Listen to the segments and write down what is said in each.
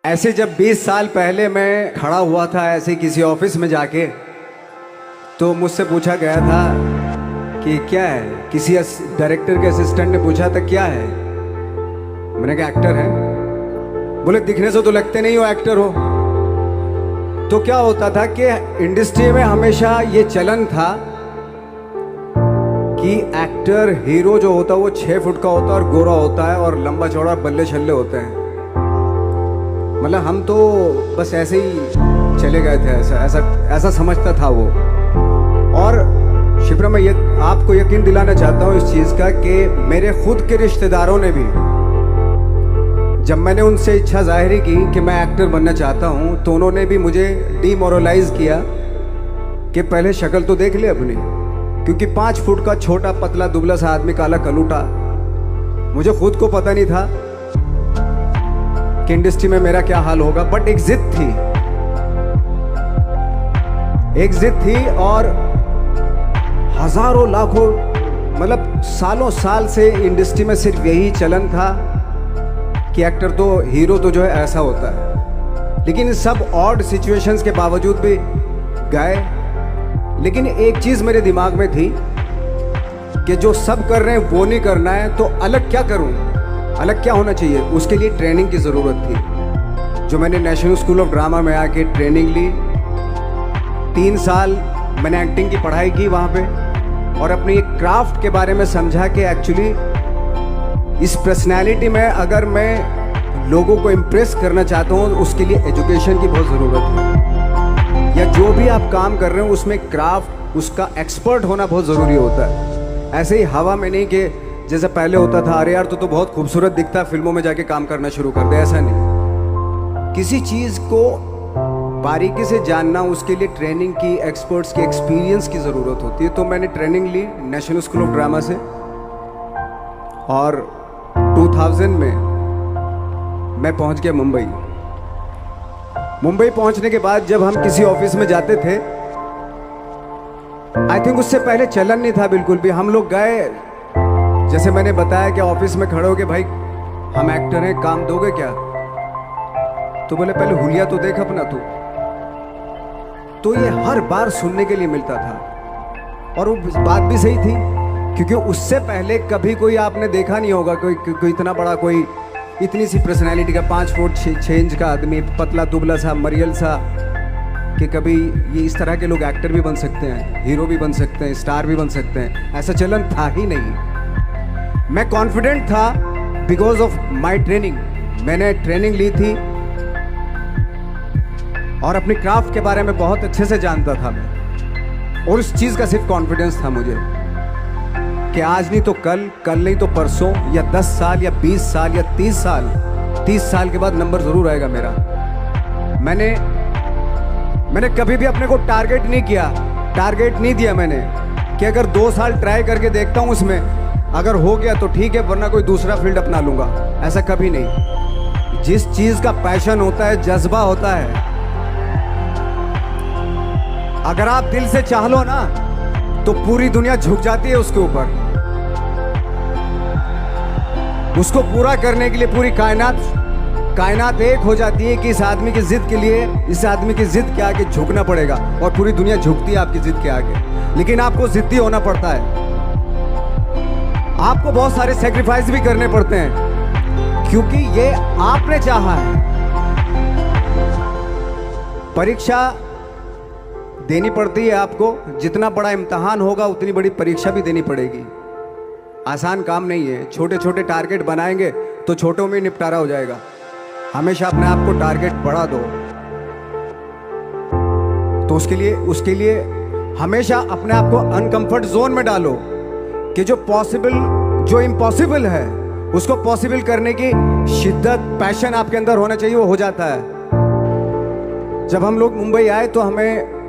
ऐसे जब 20 साल पहले मैं खड़ा हुआ था ऐसे किसी ऑफिस में जाके, तो मुझसे पूछा गया था कि क्या है। किसी डायरेक्टर के असिस्टेंट ने पूछा था क्या है। मैंने कहा एक्टर है। बोले दिखने से तो लगते नहीं हो एक्टर हो। तो क्या होता था कि इंडस्ट्री में हमेशा ये चलन था कि एक्टर हीरो जो होता है वो 6 फुट का होता है और गोरा होता है और लंबा चौड़ा बल्ले छल्ले होते हैं। मतलब हम तो बस ऐसे ही चले गए थे, ऐसा समझता था वो। और शिप्रा, मैं ये आपको यकीन दिलाना चाहता हूँ इस चीज़ का कि मेरे खुद के रिश्तेदारों ने भी, जब मैंने उनसे इच्छा जाहिर की कि मैं एक्टर बनना चाहता हूँ, तो उन्होंने भी मुझे डीमोरलाइज किया कि पहले शक्ल तो देख ले अपनी। क्योंकि 5 फुट का छोटा पतला दुबला सा आदमी, काला कलूटा, मुझे खुद को पता नहीं था कि इंडस्ट्री में मेरा क्या हाल होगा। बट एक जिद थी और हजारों लाखों मतलब सालों साल से इंडस्ट्री में सिर्फ यही चलन था कि एक्टर तो हीरो तो जो है ऐसा होता है। लेकिन इन सब ऑड सिचुएशंस के बावजूद भी गए। लेकिन एक चीज़ मेरे दिमाग में थी कि जो सब कर रहे हैं वो नहीं करना है, तो अलग क्या करूं, अलग क्या होना चाहिए। उसके लिए ट्रेनिंग की ज़रूरत थी, जो मैंने नेशनल स्कूल ऑफ ड्रामा में आके ट्रेनिंग ली। 3 साल मैंने एक्टिंग की पढ़ाई की वहाँ पे, और अपनी एक क्राफ्ट के बारे में समझा कि एक्चुअली इस पर्सनैलिटी में अगर मैं लोगों को इम्प्रेस करना चाहता हूँ, उसके लिए एजुकेशन की बहुत ज़रूरत है। या जो भी आप काम कर रहे हो उसमें क्राफ्ट, उसका एक्सपर्ट होना बहुत ज़रूरी होता है। ऐसे ही हवा में नहीं कि जैसे पहले होता था, अरे यार तो बहुत खूबसूरत दिखता है, फिल्मों में जाके काम करना शुरू कर दे। ऐसा नहीं, किसी चीज़ को बारीकी से जानना, उसके लिए ट्रेनिंग की, एक्सपर्ट्स की, एक्सपीरियंस की ज़रूरत होती है। तो मैंने ट्रेनिंग ली नेशनल स्कूल ऑफ ड्रामा से, और 2000 में मैं पहुंच गया मुंबई। मुंबई पहुंचने के बाद जब हम किसी ऑफिस में जाते थे, आई थिंक उससे पहले चलन नहीं था बिल्कुल भी। हम लोग गए, जैसे मैंने बताया कि ऑफिस में खड़े हो के, भाई हम एक्टर हैं, काम दोगे क्या? तो बोले पहले हुलिया तो देख अपना तू। तो ये हर बार सुनने के लिए मिलता था, और वो बात भी सही थी, क्योंकि उससे पहले कभी कोई आपने देखा नहीं होगा कोई इतना बड़ा, कोई इतनी सी पर्सनैलिटी का 5 फुट 6 इंच का आदमी, पतला दुबला सा मरियल सा, कि कभी ये इस तरह के लोग एक्टर भी बन सकते हैं, हीरो भी बन सकते हैं, स्टार भी बन सकते हैं। ऐसा चलन था ही नहीं। मैं कॉन्फिडेंट था बिकॉज ऑफ माई ट्रेनिंग। मैंने ट्रेनिंग ली थी और अपनी क्राफ्ट के बारे में बहुत अच्छे से जानता था मैं, और उस चीज़ का सिर्फ कॉन्फिडेंस था मुझे कि आज नहीं तो कल, कल नहीं तो परसों, या 10 साल या 20 साल या 30 साल के बाद नंबर ज़रूर आएगा मेरा। मैंने कभी भी अपने को टारगेट नहीं किया, टारगेट नहीं दिया मैंने कि अगर 2 साल ट्राई करके देखता हूँ, उसमें अगर हो गया तो ठीक है, वरना कोई दूसरा फील्ड अपना लूँगा। ऐसा कभी नहीं। जिस चीज़ का पैशन होता है, जज्बा होता है, अगर आप दिल से चाह लो ना, तो पूरी दुनिया झुक जाती है उसके ऊपर। उसको पूरा करने के लिए पूरी कायनात एक हो जाती है कि इस आदमी की जिद के लिए, इस आदमी की जिद के आगे झुकना पड़ेगा, और पूरी दुनिया झुकती है आपकी जिद के आगे। लेकिन आपको जिद्दी होना पड़ता है, आपको बहुत सारे सेक्रीफाइस भी करने पड़ते हैं, क्योंकि ये आपने चाहा है। परीक्षा देनी पड़ती है आपको, जितना बड़ा इम्तहान होगा उतनी बड़ी परीक्षा भी देनी पड़ेगी। आसान काम नहीं है। छोटे छोटे टारगेट बनाएंगे तो छोटों में निपटारा हो जाएगा। हमेशा अपने आप को टारगेट बढ़ा दो। तो उसके लिए हमेशा अपने आप को अनकंफर्ट जोन में डालो, कि जो इम्पॉसिबल है उसको पॉसिबल करने की शिद्दत, पैशन आपके अंदर होना चाहिए, वो हो जाता है। जब हम लोग मुंबई आए तो हमें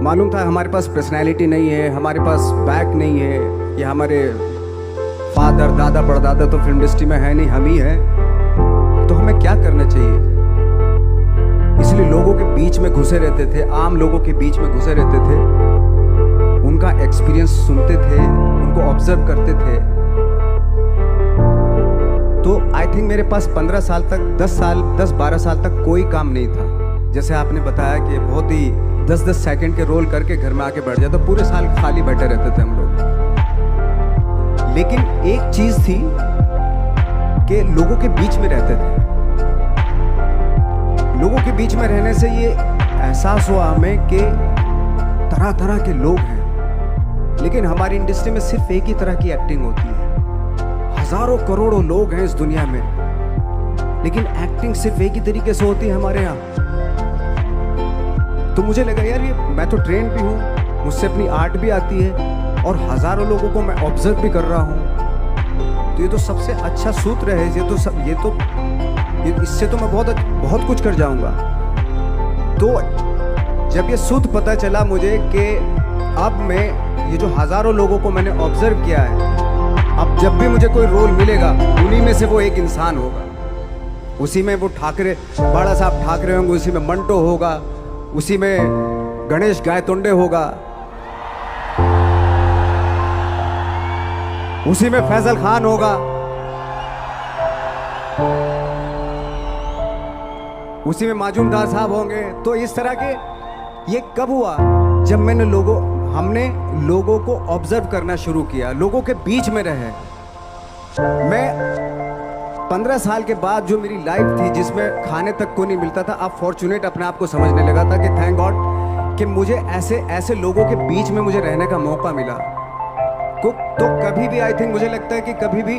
मालूम था हमारे पास पर्सनैलिटी नहीं है, हमारे पास बैक नहीं है, या हमारे फादर, दादा, परदादा तो फिल्म इंडस्ट्री में है नहीं, हम ही हैं। तो हमें क्या करना चाहिए? इसलिए लोगों के बीच में घुसे रहते थे, आम लोगों के बीच में घुसे रहते थे, उनका एक्सपीरियंस सुनते थे, उनको ऑब्जर्व करते थे। तो आई थिंक मेरे पास 15 साल तक 10-12 साल तक कोई काम नहीं था। जैसे आपने बताया कि बहुत ही 10-10 सेकंड के रोल करके घर में आके बैठ जाता, पूरे साल खाली बैठे रहते थे हम लोग। लेकिन एक चीज़ थी कि लोगों के बीच में रहते थे। लोगों के बीच में रहने से ये एहसास हुआ हमें कि तरह तरह के लोग हैं, लेकिन हमारी इंडस्ट्री में सिर्फ एक ही तरह की एक्टिंग होती है। हजारों करोड़ों लोग हैं इस दुनिया में, लेकिन एक्टिंग सिर्फ एक ही तरीके से होती है हमारे यहाँ। तो मुझे लगा यार ये मैं तो ट्रेन भी हूँ, मुझसे अपनी आर्ट भी आती है और हजारों लोगों को मैं ऑब्जर्व भी कर रहा हूँ। तो ये तो सबसे अच्छा सूत्र है। इससे तो मैं बहुत कुछ कर जाऊंगा। तो जब ये सूत्र पता चला मुझे कि अब मैं ये जो हजारों लोगों को मैंने ऑब्जर्व किया है, अब जब भी मुझे कोई रोल मिलेगा उन्हीं में से वो एक इंसान होगा। उसी में वो ठाकरे, बाला साहब ठाकरे होंगे, उसी में मंटो होगा, उसी में गणेश गायतोंडे होगा, उसी में फैजल खान होगा, उसी में माजूमदार साहब होंगे। तो इस तरह के ये कब हुआ? जब हमने लोगों को ऑब्जर्व करना शुरू किया, लोगों के बीच में रहे। मैं 15 साल के बाद जो मेरी लाइफ थी जिसमें खाने तक को नहीं मिलता था, अब फॉर्चुनेट अपने आप को समझने लगा था कि थैंक गॉड कि मुझे ऐसे लोगों के बीच में मुझे रहने का मौका मिला। तो कभी भी आई थिंक मुझे लगता है कि कभी भी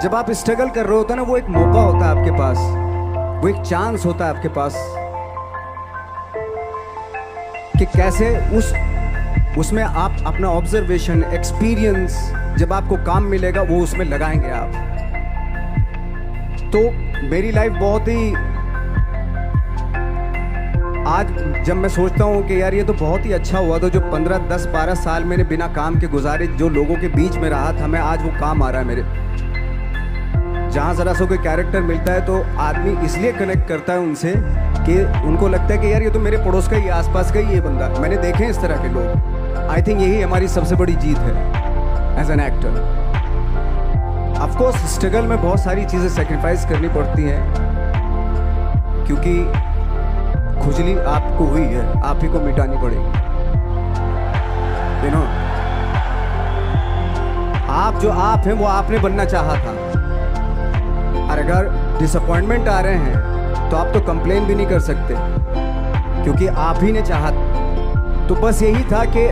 जब आप स्ट्रगल कर रहे होते ना, वो एक मौका होता है आपके पास, वो एक चांस होता है आपके पास कि कैसे उसमें आप अपना ऑब्जर्वेशन, एक्सपीरियंस, जब आपको काम मिलेगा वो उसमें लगाएंगे आप। तो मेरी लाइफ बहुत ही, आज जब मैं सोचता हूँ कि यार ये तो बहुत ही अच्छा हुआ था जो 15, 10, 12 साल मैंने बिना काम के गुजारे, जो लोगों के बीच में रहा था मैं, आज वो काम आ रहा है मेरे। जहाँ ज़रा सा कोई कैरेक्टर मिलता है तो आदमी इसलिए कनेक्ट करता है उनसे कि उनको लगता है कि यार ये तो मेरे पड़ोस का ही, आसपास का ही ये बंदा। मैंने देखे हैं इस तरह के लोग। आई थिंक यही हमारी सबसे बड़ी जीत है as an actor. Of course struggle में बहुत सारी चीज़ें सेक्रीफाइस करनी पड़ती हैं, क्योंकि खुजली आपको हुई है, आप ही को मिटानी पड़ेगी। यू नो, आप जो आप हैं वो आपने बनना चाहा था। और अगर डिसअपॉइंटमेंट आ रहे हैं तो आप तो कंप्लेन भी नहीं कर सकते, क्योंकि आप ही ने चाहा। तो बस यही था कि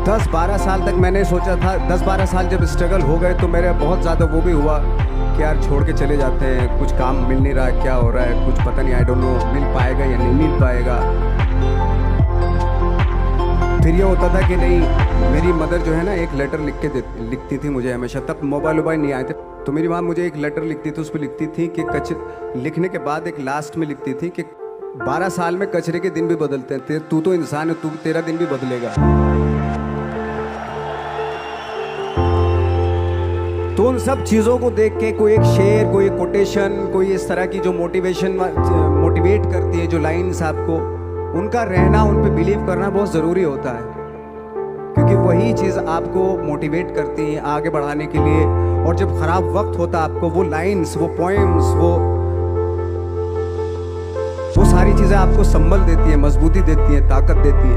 10-12 साल तक मैंने सोचा था, 10-12 साल जब स्ट्रगल हो गए तो मेरा बहुत ज़्यादा वो भी हुआ कि यार छोड़ के चले जाते हैं, कुछ काम मिल नहीं रहा है, क्या हो रहा है कुछ पता नहीं, आई डोंट नो मिल पाएगा या नहीं मिल पाएगा। फिर ये होता था कि नहीं, मेरी मदर जो है ना एक लेटर लिखती थी मुझे हमेशा, तब मोबाइल नहीं आए थे, तो मेरी माँ मुझे एक लेटर लिखती थी, उस पर लिखती थी कि लिखने के बाद एक लास्ट में लिखती थी कि 12 साल में कचरे के दिन भी बदलते हैं, तू तो इंसान है, तेरा दिन भी बदलेगा। तो उन सब चीज़ों को देख के कोई एक शेर, कोई एक कोटेशन, कोई इस तरह की जो मोटिवेट करती है, जो लाइन्स आपको, उनका रहना, उन पे बिलीव करना बहुत ज़रूरी होता है, क्योंकि वही चीज़ आपको मोटिवेट करती है आगे बढ़ाने के लिए। और जब ख़राब वक्त होता है आपको वो लाइन्स, वो पोएम्स, वो सारी चीज़ें आपको संबल देती है, मजबूती देती है, ताकत देती है।